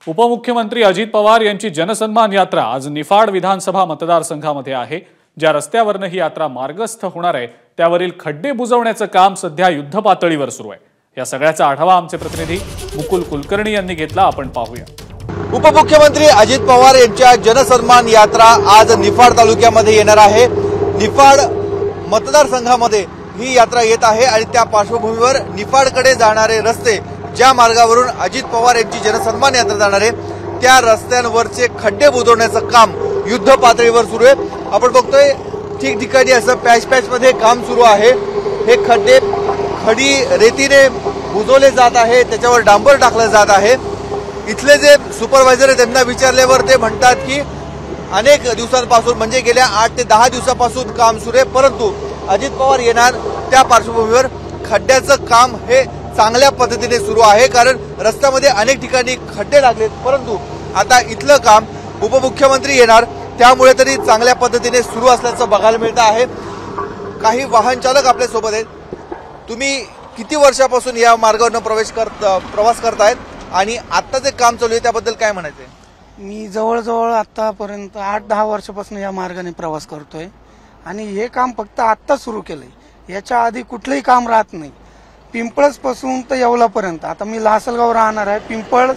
उपमुख्यमंत्री अजित पवार यांची जनसन्मान यात्रा आज निफाड विधानसभा मतदारसंघामध्ये आहे। ज्या रस्त्यावरनं ही यात्रा मार्गस्थ होणार आहे त्यावरील खड्डे बुजवण्याचं काम सध्या युद्धपातळीवर सुरू आहे। या सगळ्याचा आढावा आमचे प्रतिनिधी मुकुल कुलकर्णी यांनी घेतला, आपण पाहूया। उपमुख्यमंत्री अजित पवार यांच्या जनसन्मान यात्रा आज निफाड तालुक्यामध्ये येणार आहे। निफाड मतदारसंघामध्ये ही यात्रा येत आहे आणि त्या पार्श्वभूमीवर निफाडकडे जाणारे रस्ते, ज्या मार्गावरून अजित पवार यांची जनसन्मान यात्रा जाणार आहे त्या रस्त्यांवरचे खड्डे बुजवण्याचं काम युद्ध पातळीवर सुरू आहे। आपण बघतोय ठिकठिकाणी असं पॅच मध्ये काम सुरू आहे। हे खड्डे खडी रेतीने बुजवले जात आहे, त्याच्यावर डांबर टाकलं जात आहे। इथले जे सुपरवायझर आहे त्यांना विचारल्यावर ते म्हणतात की अनेक दिवसांपासून म्हणजे गेल्या 8 ते 10 दिवसापासून काम सुरू आहे, परंतु अजित पवार येणार त्या पार्श्वभूमीवर खड्ड्याचं काम हे चांगल्या पद्धतीने सुरू आहे। कारण रस्त्यामध्ये अनेक ठिकाणी खड्डे लागलेत, परंतु आता इथलं काम उपमुख्यमंत्री येणार त्यामुळे तरी चांगल्या पद्धतीने सुरू असल्याचं बघायला मिळतं आहे। काही वाहन चालक आपल्या सोबत आहेत। तुम्ही किती वर्षापासून या मार्गावरून प्रवास करतायत आणि आता जे काम चालू आहे त्याबद्दल काय म्हणायचंय? मी जवळजवळ आतापर्यंत 8-10 वर्षापासून या मार्गाने प्रवास करतोय आणि हे काम फक्त आता सुरू केलंय। याच्या आधी कुठलंही काम राहत नाही। पिंपळस पासून तर येवलापर्यंत, आता मी लासलगाव राहणार आहे, पिंपळस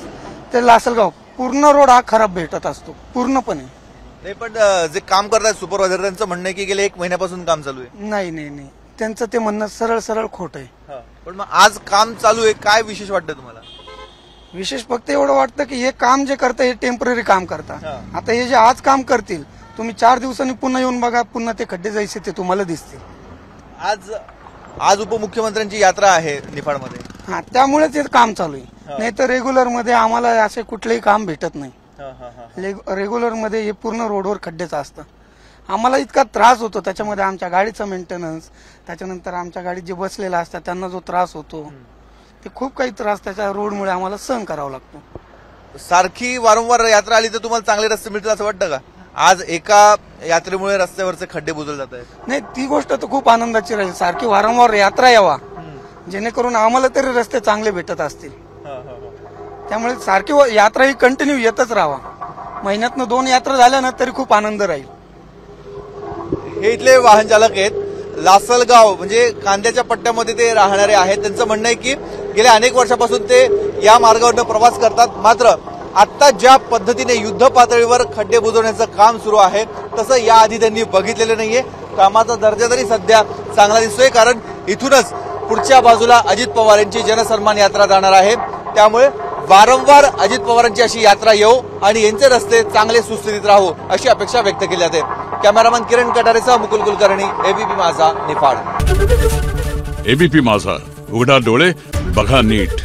ते लासलगाव पूर्ण रोड हा खराब भेटत असतो पूर्णपणे। नाही, पण जे काम करतात सुपरवायझर त्यांचं म्हणणं आहे की गेले 1 महिन्यापासून काम चालू आहे। नाही, त्यांचं ते म्हणणं सरळ खोट आहे। पण मग आज काम चालू आहे, काय विशेष वाटतं तुम्हाला? विशेष फक्त एवढं वाटतं की हे काम जे करतं हे टेम्पररी काम करतात। आता हे जे आज काम करतील, तुम्ही 4 दिवसांनी पुन्हा येऊन बघा, पुन्हा ते खड्डे जायचे ते तुम्हाला दिसतील। आज उपमुख्यमंत्र्यांची यात्रा आहे निफाडमध्ये, त्यामुळे ते काम चालू आहे। नाही तर रेग्युलर मध्ये आम्हाला असे कुठलेही काम भेटत नाही। रेग्युलर मध्ये हे पूर्ण रोडवर खड्डेच असतं। आम्हाला इतका त्रास होतो त्याच्यामध्ये, आमच्या गाडीचा मेंटेनन्स, त्याच्यानंतर आमच्या गाडीत जे बसलेले असतात त्यांना जो त्रास होतो ते खूप काही त्रास त्याच्या रोडमुळे आम्हाला सहन करावा लागतो। सारखी वारंवार यात्रा आली तर तुम्हाला चांगले रस्ते मिळतील असं वाटतं का? आज एका यात्रेमुळे रस्त्यावरचे खड्डे बुजवले जात आहेत। नाही, ती गोष्ट तर खूप आनंदाची राहील। सारखी वारंवार यात्रा यावा जेणेकरून आम्हाला तरी रस्ते चांगले भेटत असतील। त्यामुळे सारखी यात्रा ही कंटिन्यू येतच राहावा। महिन्यातनं 2 यात्रा झाल्या ना तरी खूप आनंद राहील। हे इथले वाहन चालक आहेत, लासलगाव म्हणजे कांद्याच्या पट्ट्यामध्ये ते राहणारे आहेत। त्यांचं म्हणणं आहे की गेल्या अनेक वर्षापासून ते या मार्गावरून प्रवास करतात, मात्र आता ज्या पद्धतीने युद्ध पातळीवर खड्डे बुजवण्याचं काम सुरू आहे तसं याआधी त्यांनी बघितलेलं नाहीये। कामाचा दर्जा तरी सध्या चांगला दिसतोय, कारण इथूनच पुढच्या बाजूला अजित पवार यांची जनसन्मान यात्रा जाणार आहे। त्यामुळे वारंवार अजित पवारांची अशी यात्रा येऊ आणि यांचे रस्ते चांगले सुस्थितीत राहू अशी अपेक्षा व्यक्त केली जाते। कॅमेरामन किरण कटारेसह मुकुल कुलकर्णी, एबीपी माझा, निफाड। एबीपी माझा, उघडा डोळे बघा नीट।